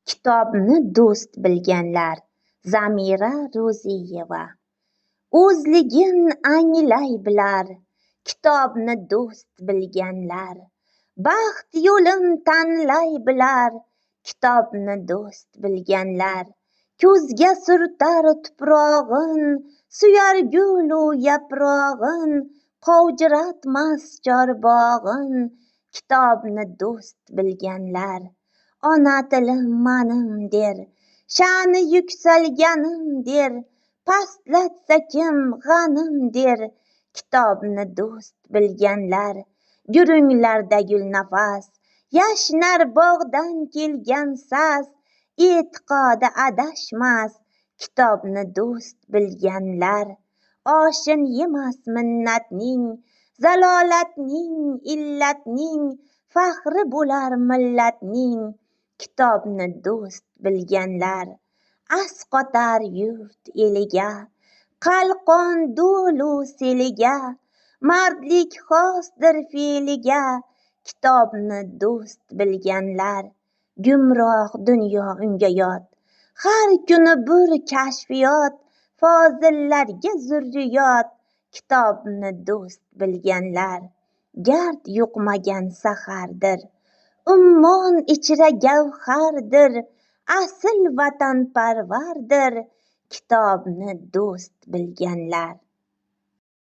Kitobni do'st bilganlar. Zamira Ro'ziyeva. O'zligin anglay bilar, kitobni do'st bilganlar. Baxt yo'lin tanlay bilar, kitobni do'st bilganlar. Ko'zga surtar tuprog'in, suyar gulu yaprog'in, qovjiratmas chorbog'in, kitobni do'st bilganlar. Ona tilim manim der, sha'ni yuksalganim der, pastlatsa kim g'anim der, kitobni do'st bilganlar. Gurunglarda gulnafas, yashnar bog'dan kelgan sas, e'tiqodi adashmas, kitobni do'st bilganlar. Oshin yemas minnatning, zalolatning, illatning, faxri bo'lar millatning, kitobni do'st bilganlar. Asqotar yurt eliga, qalqon do'lu seliga, mardlik xosdir fe'liga, kitobni do'st bilganlar. Gumroh dunyo unga yot, har kuni bir kashfiyot, fozillarga zurriyot, kitobni do'st bilganlar. Gard yuqmagan sahardir, ummon ichra gavhardir, asl vatanparvardir, kitobni do'st bilganlar.